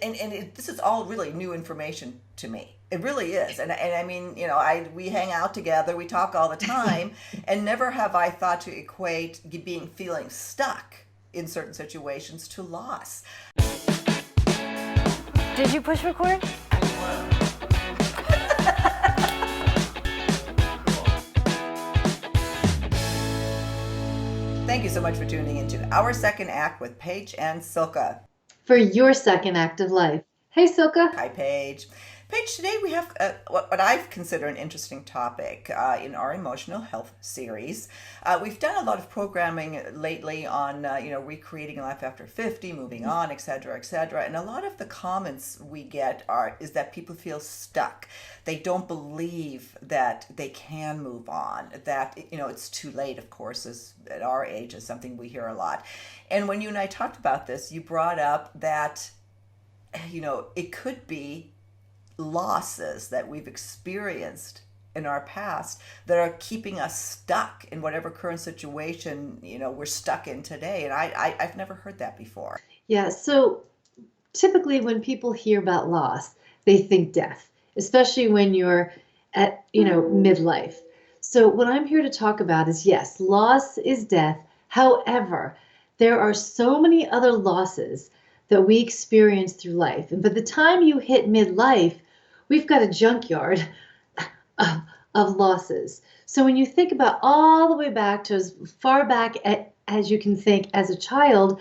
This is all really new information to me. It really is. And I mean, we hang out together, we talk all the time, and never have I thought to equate feeling stuck in certain situations to loss. Did you push record? Thank you so much for tuning into Our Second Act with Paige and Silka. For your second act of life. Hey, Silka. Hi, Paige. Paige, today we have what I consider an interesting topic in our emotional health series. We've done a lot of programming lately on, recreating life after 50, moving on, et cetera, et cetera. And a lot of the comments we get is that people feel stuck. They don't believe that they can move on, that, it's too late, of course, at our age is something we hear a lot. And when you and I talked about this, you brought up that, it could be losses that we've experienced in our past that are keeping us stuck in whatever current situation we're stuck in today. And I've never heard that before. Yeah, so typically when people hear about loss, they think death, especially when you're at midlife. So what I'm here to talk about is, yes, loss is death. However, there are so many other losses that we experience through life. And by the time you hit midlife, we've got a junkyard of losses. So when you think about all the way back to as far back as you can think as a child,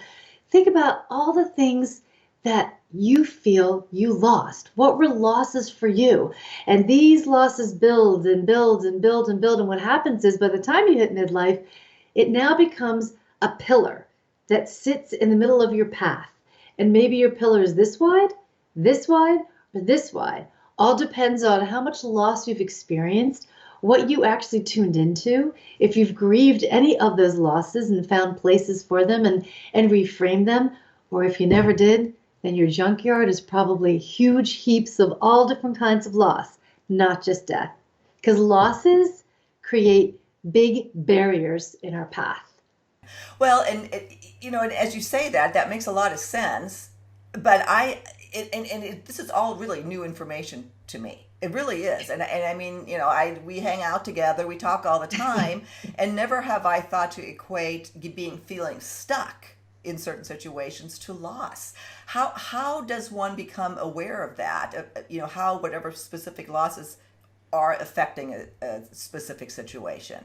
think about all the things that you feel you lost. What were losses for you? And these losses build and build and build and build. And what happens is by the time you hit midlife, it now becomes a pillar that sits in the middle of your path. And maybe your pillar is this wide, or this wide. All depends on how much loss you've experienced, what you actually tuned into, if you've grieved any of those losses and found places for them and reframed them, or if you never did, then your junkyard is probably huge heaps of all different kinds of loss, not just death. Because losses create big barriers in our path. Well, and as you say that makes a lot of sense. But this is all really new information to me. It really is. And I mean, we hang out together, we talk all the time, and never have I thought to equate feeling stuck in certain situations to loss. How does one become aware of that? How whatever specific losses are affecting a specific situation.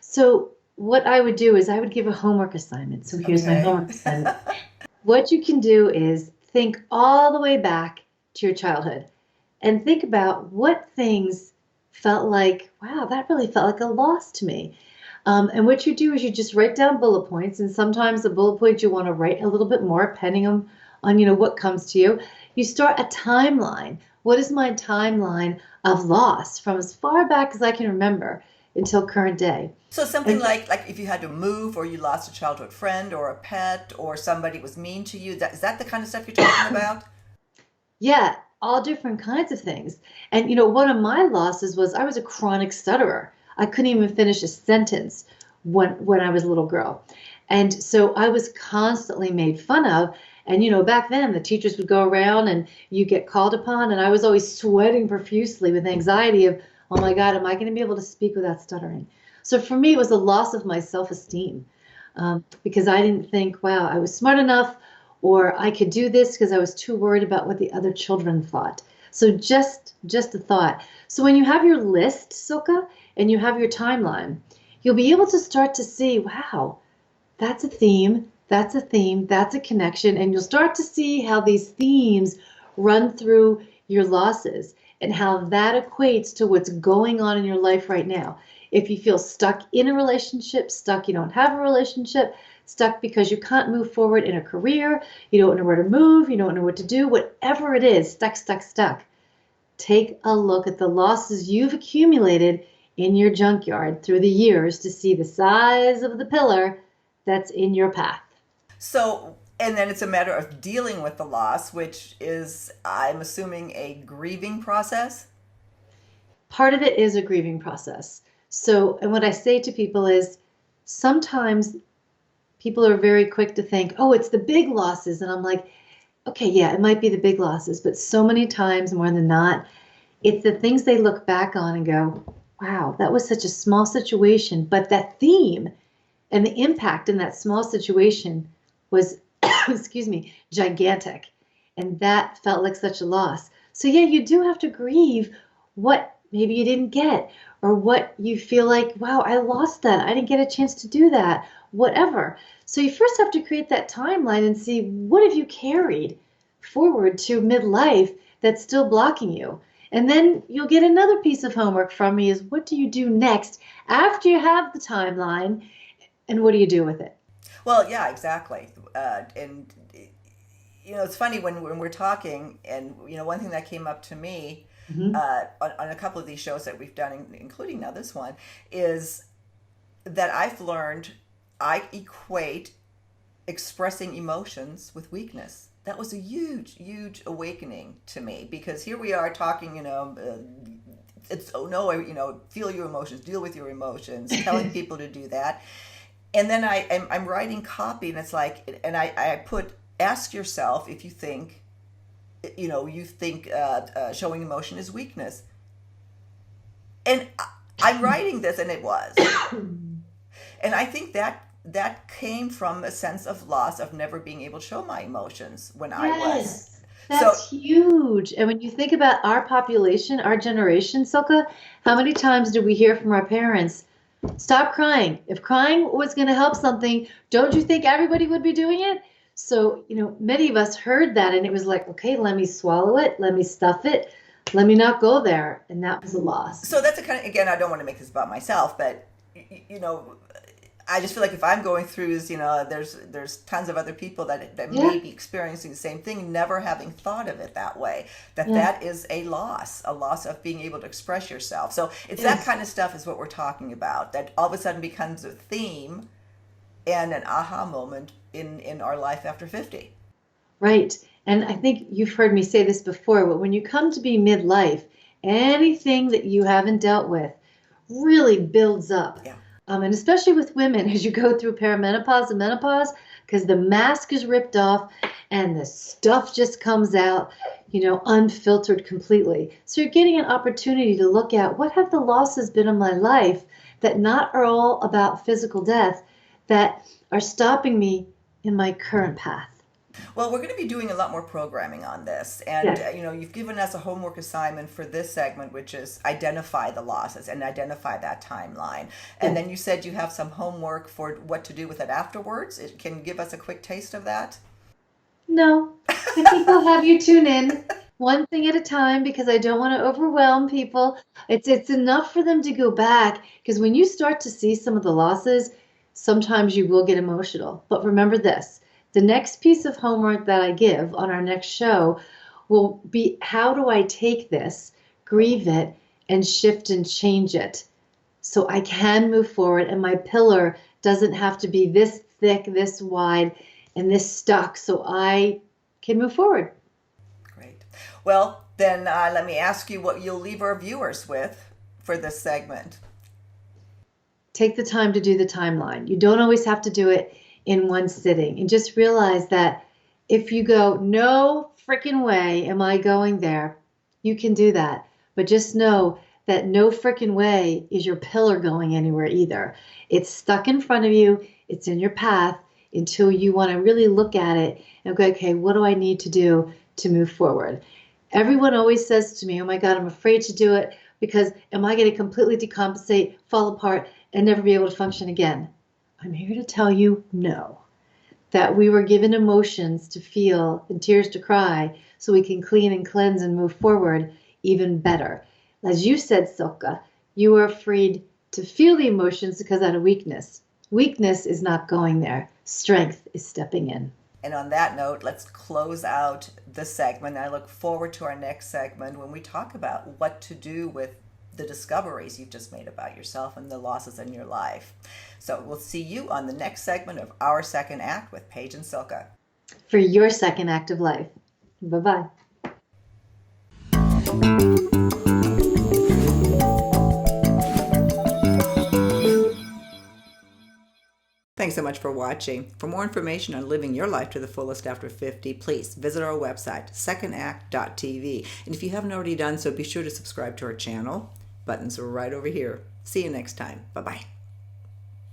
So what I would do is I would give a homework assignment. So here's my homework assignment. What you can do is think all the way back to your childhood and think about what things felt like, wow, that really felt like a loss to me. And what you do is you just write down bullet points. And sometimes the bullet points you want to write a little bit more depending on what comes to you. You start a timeline. What is my timeline of loss from as far back as I can remember until current day? So something like if you had to move, or you lost a childhood friend or a pet, or somebody was mean to you, is that the kind of stuff you're talking about? Yeah, all different kinds of things. And one of my losses was I was a chronic stutterer. I couldn't even finish a sentence when I was a little girl. And so I was constantly made fun of. And back then the teachers would go around and you get called upon, and I was always sweating profusely with anxiety of, oh my God, am I going to be able to speak without stuttering? So for me, it was a loss of my self-esteem because I didn't think, wow, I was smart enough or I could do this, because I was too worried about what the other children thought. So just a thought. So when you have your list, Silka, and you have your timeline, you'll be able to start to see, wow, that's a theme, that's a theme, that's a connection. And you'll start to see how these themes run through your losses and how that equates to what's going on in your life right now. If you feel stuck in a relationship, stuck you don't have a relationship, stuck because you can't move forward in a career, you don't know where to move, you don't know what to do, whatever it is, stuck. Take a look at the losses you've accumulated in your junkyard through the years to see the size of the pillar that's in your path. So, and then it's a matter of dealing with the loss, which is, I'm assuming, a grieving process? Part of it is a grieving process. So, and what I say to people is sometimes people are very quick to think, oh, it's the big losses. And I'm like, okay, yeah, it might be the big losses, but so many times more than not, it's the things they look back on and go, wow, that was such a small situation. But that theme and the impact in that small situation was, excuse me, gigantic. And that felt like such a loss. So, yeah, you do have to grieve what maybe you didn't get, or what you feel like, wow, I lost that. I didn't get a chance to do that, whatever. So, you first have to create that timeline and see what have you carried forward to midlife that's still blocking you. And then you'll get another piece of homework from me is what do you do next after you have the timeline, and what do you do with it? Well, yeah, exactly. And it's funny when we're talking, and one thing that came up to me Mhm. on a couple of these shows that we've done, including now this one, is that I've learned I equate expressing emotions with weakness. That was a huge, huge awakening to me because here we are talking, it's oh no, feel your emotions, deal with your emotions, telling people to do that, and then I'm writing copy, and it's like, and I put ask yourself if you think, showing emotion is weakness, and I'm writing this, and it was, and I think that came from a sense of loss of never being able to show my emotions when I was Yes, so. that's huge. And when you think about our population, our generation, Silka, how many times did we hear from our parents, stop crying? If crying was going to help something, don't you think everybody would be doing it? So, many of us heard that and it was like, okay, let me swallow it, let me stuff it, let me not go there. And that was a loss. So that's a kind of, again, I don't want to make this about myself, but you know I just feel like if I'm going through is, there's tons of other people that Yeah, may be experiencing the same thing, never having thought of it that way. That yeah, that is a loss of being able to express yourself. So it's that yes. kind of stuff is what we're talking about. That all of a sudden becomes a theme and an aha moment in our life after 50. Right. And I think you've heard me say this before, but when you come to be midlife, anything that you haven't dealt with really builds up. Yeah. And especially with women as you go through perimenopause and menopause, because the mask is ripped off and the stuff just comes out, unfiltered completely. So you're getting an opportunity to look at what have the losses been in my life that not are all about physical death, that are stopping me in my current path. Well, we're going to be doing a lot more programming on this. And, Yes. you've given us a homework assignment for this segment, which is identify the losses and identify that timeline. And Yes. then you said you have some homework for what to do with it afterwards. Can you give us a quick taste of that? No, I think I'll have you tune in one thing at a time because I don't want to overwhelm people. It's enough for them to go back because when you start to see some of the losses, sometimes you will get emotional. But remember this, the next piece of homework that I give on our next show will be how do I take this, grieve it, and shift and change it so I can move forward and my pillar doesn't have to be this thick, this wide, and this stuck so I can move forward. Great. Well, then let me ask you what you'll leave our viewers with for this segment. Take the time to do the timeline. You don't always have to do it in one sitting. And just realize that if you go, no freaking way am I going there, you can do that. But just know that no freaking way is your pillar going anywhere either. It's stuck in front of you, it's in your path until you want to really look at it and go, okay, what do I need to do to move forward? Everyone always says to me, oh my God, I'm afraid to do it because am I going to completely decompensate, fall apart, and never be able to function again? I'm here to tell you no, that we were given emotions to feel and tears to cry so we can clean and cleanse and move forward even better. As you said, Silka, you were afraid to feel the emotions because out of weakness. Weakness is not going there. Strength is stepping in. And on that note, let's close out the segment. I look forward to our next segment when we talk about what to do with the discoveries you've just made about yourself and the losses in your life. So we'll see you on the next segment of Our Second Act with Paige and Silka. For your second act of life. Bye bye. Thanks so much for watching. For more information on living your life to the fullest after 50, please visit our website, secondact.tv. And if you haven't already done so, be sure to subscribe to our channel. Buttons are right over here. See you next time. Bye-bye.